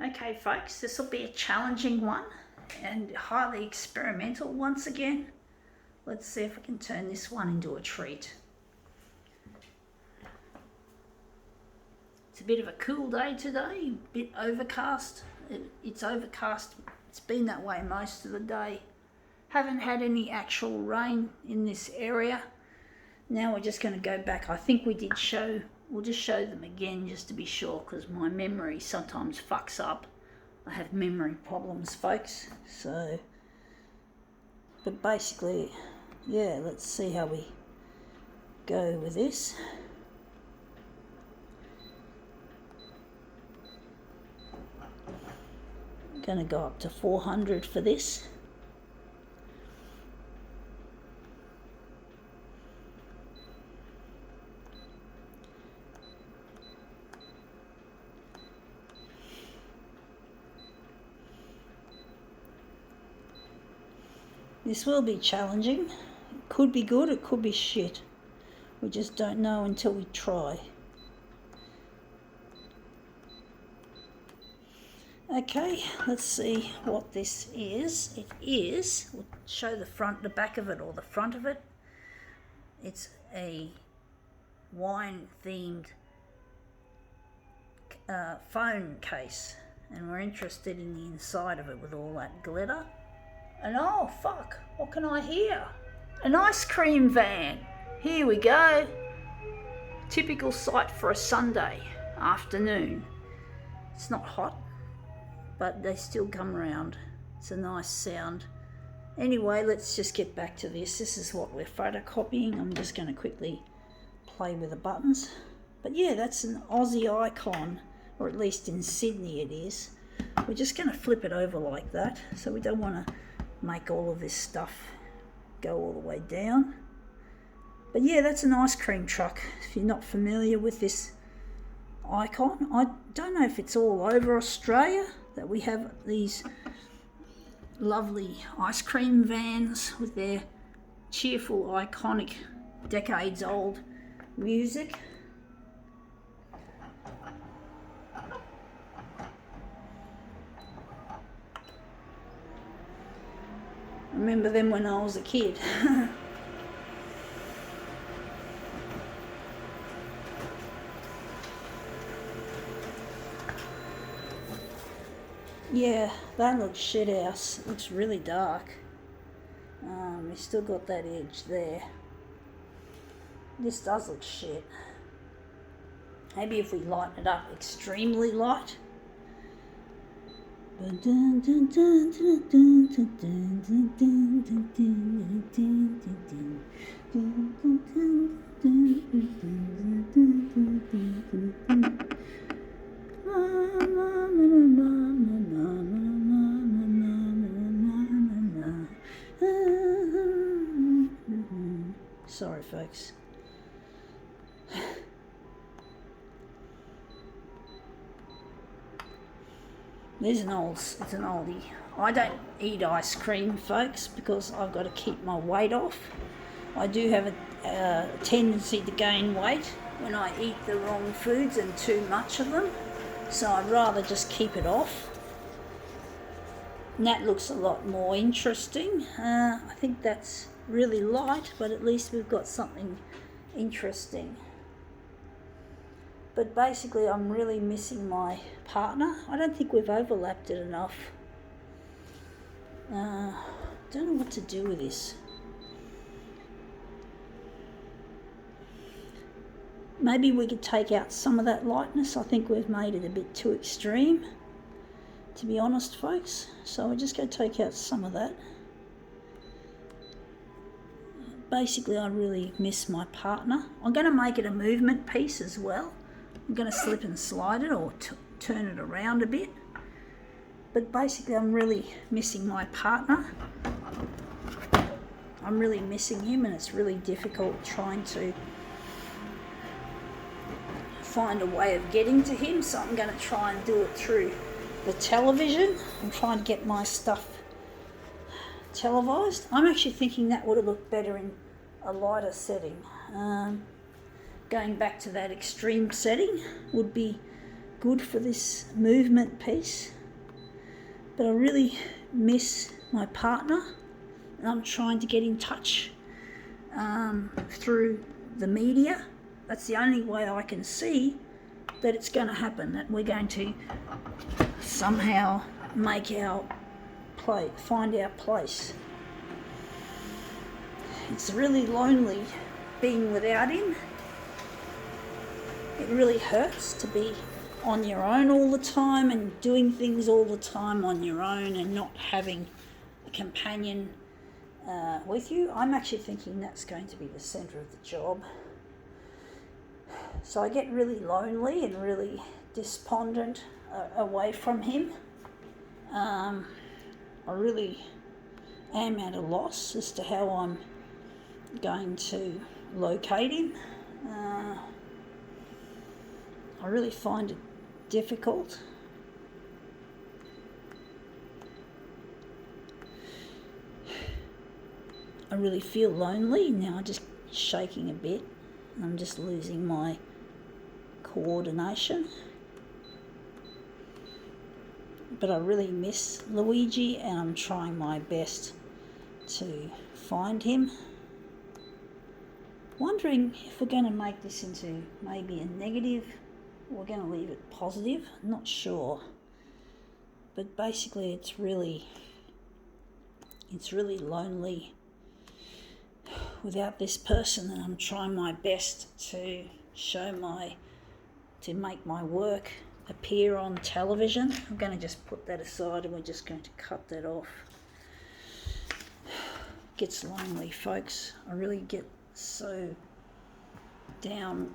Okay folks, this will be a challenging one and highly experimental once again. Let's see if I can turn this one into a treat. It's a bit of a cool day today, a bit overcast. It's overcast, it's been that way most of the day. Haven't had any actual rain in this area. Now we're just going to go back. I think we'll just show them again just to be sure, because my memory sometimes fucks up. I have memory problems, folks. So, but basically, yeah, let's see how we go with this. I'm going to go up to 400 for this. This will be challenging. It could be good, it could be shit. We just don't know until we try. Okay, let's see what this is. It is, we'll show the back of it or the front of it. It's a wine themed phone case, and we're interested in the inside of it with all that glitter. And oh fuck, what can I hear? An ice cream van. Here we go. Typical sight for a Sunday afternoon. It's not hot, but they still come around. It's a nice sound. Anyway, let's just get back to this. This is what we're photocopying. I'm just going to quickly play with the buttons. But yeah, that's an Aussie icon, or at least in Sydney it is. We're just going to flip it over like that, so we don't want to make all of this stuff go all the way down. But yeah, that's an ice cream truck. If you're not familiar with this icon, I don't know if it's all over Australia that we have these lovely ice cream vans with their cheerful, iconic, decades old music. Remember them when I was a kid. Yeah, that looks shit house. It looks really dark. We still got that edge there. This does look shit. Maybe if we lighten it up extremely light. Sorry, folks. It's an oldie. I don't eat ice cream, folks, because I've got to keep my weight off. I do have a tendency to gain weight when I eat the wrong foods and too much of them, so I'd rather just keep it off. And that looks a lot more interesting. I think that's really light, but at least we've got something interesting. But basically I'm really missing my partner. I don't think we've overlapped it enough. Don't know what to do with this. Maybe we could take out some of that lightness. I think we've made it a bit too extreme, to be honest, folks. So we're just going to take out some of that. Basically, I really miss my partner. I'm going to make it a movement piece as well. I'm going to slip and slide it or turn it around a bit. But basically, I'm really missing my partner. I'm really missing him, and it's really difficult trying to find a way of getting to him. So I'm going to try and do it through the television. I'm trying to get my stuff televised. I'm actually thinking that would have looked better in a lighter setting. Going back to that extreme setting would be good for this movement piece. But I really miss my partner, and I'm trying to get in touch through the media. That's the only way I can see that it's going to happen, that we're going to somehow make our play, find our place. It's really lonely being without him. It really hurts to be on your own all the time and doing things all the time on your own and not having a companion with you. I'm actually thinking that's going to be the centre of the job. So I get really lonely and really despondent away from him. I really am at a loss as to how I'm going to locate him. I really find it difficult. I really feel lonely now, just shaking a bit. I'm just losing my coordination. But I really miss Luigi, and I'm trying my best to find him. Wondering if we're going to make this into maybe a negative, or we're going to leave it positive. I'm not sure. But basically it's really lonely without this person, and I'm trying my best to make my work appear on television. I'm going to just put that aside and we're just going to cut that off. It gets lonely, folks. I really get so down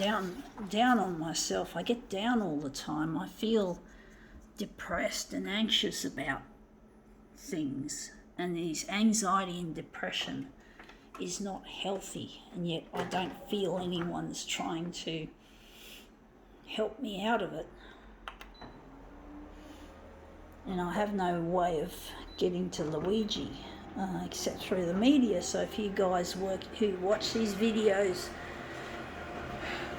on myself. I get down all the time. I feel depressed and anxious about things, and this anxiety and depression is not healthy, and yet I don't feel anyone's trying to help me out of it. And I have no way of getting to Luigi except through the media. So if you guys who watch these videos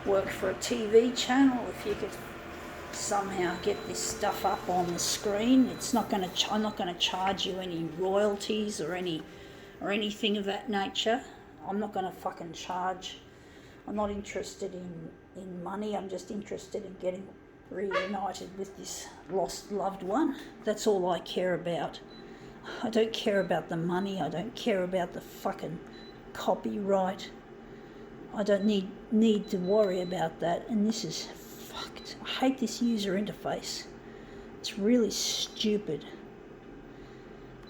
work for a TV channel, if you could somehow get this stuff up on the screen, I'm not going to charge you any royalties or anything of that nature. I'm not going to fucking charge. I'm not interested in money. I'm just interested in getting reunited with this lost loved one. That's all I care about. I don't care about the money. I don't care about the fucking copyright. I don't need to worry about that. And this is fucked. I hate this user interface. It's really stupid.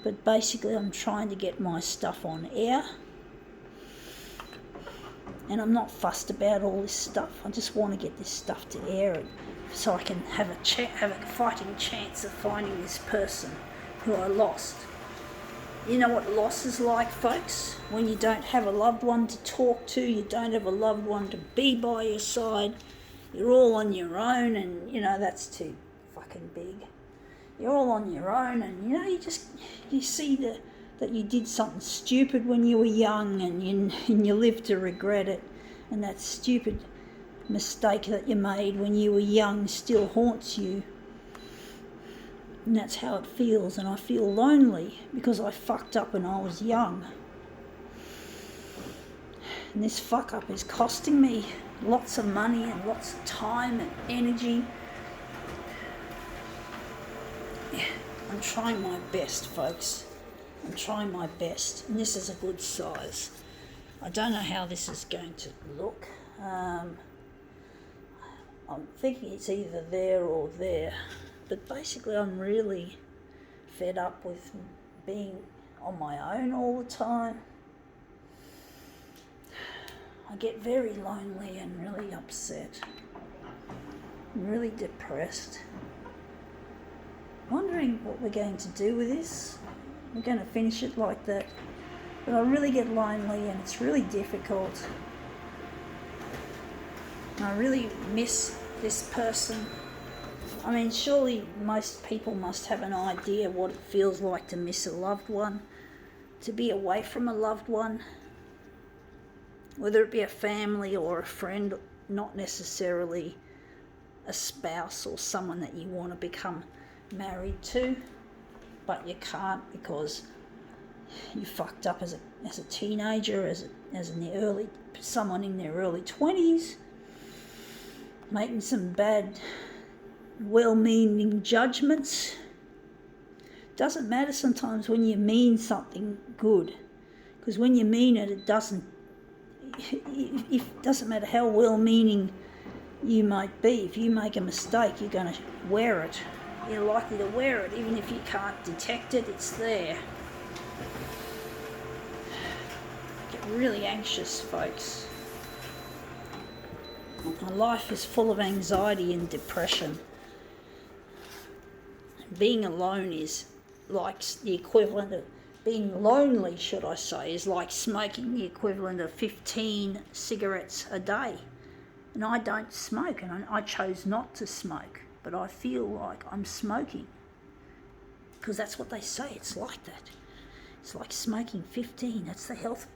But basically I'm trying to get my stuff on air. And I'm not fussed about all this stuff. I just want to get this stuff to air so I can have a fighting chance of finding this person who I lost. You know what loss is like, folks? When you don't have a loved one to talk to, you don't have a loved one to be by your side, you're all on your own, and that's too fucking big. You're all on your own, and you see that you did something stupid when you were young, and you live to regret it, and that stupid mistake that you made when you were young still haunts you. And that's how it feels, and I feel lonely because I fucked up when I was young. And this fuck up is costing me lots of money and lots of time and energy. I'm trying my best, folks. I'm trying my best, and this is a good size. I don't know how this is going to look. I'm thinking it's either there or there. But basically I'm really fed up with being on my own all the time. I get very lonely and really upset. I'm really depressed. Wondering what we're going to do with this. We're going to finish it like that. But I really get lonely and it's really difficult. I really miss this person. I mean, surely most people must have an idea what it feels like to miss a loved one, to be away from a loved one, whether it be a family or a friend, not necessarily a spouse or someone that you want to become married to, but you can't because you fucked up as a teenager, someone in their early 20s, making some bad, well-meaning judgments. Doesn't matter sometimes when you mean something good, because when you mean it, it doesn't matter how well-meaning you might be. If you make a mistake, you're going to wear it. You're likely to wear it, even if you can't detect it, it's there. I get really anxious, folks. My life is full of anxiety and depression. Being alone is like the equivalent of being lonely, should I say, is like smoking the equivalent of 15 cigarettes a day. And I don't smoke, and I chose not to smoke, but I feel like I'm smoking. Because that's what they say, it's like that. It's like smoking 15. That's the health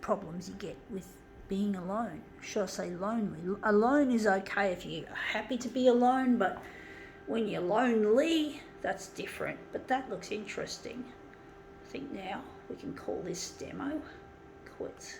problems you get with being alone. Should I say lonely? Alone is okay if you're happy to be alone, but when you're lonely, that's different. But that looks interesting. I think now we can call this demo quits.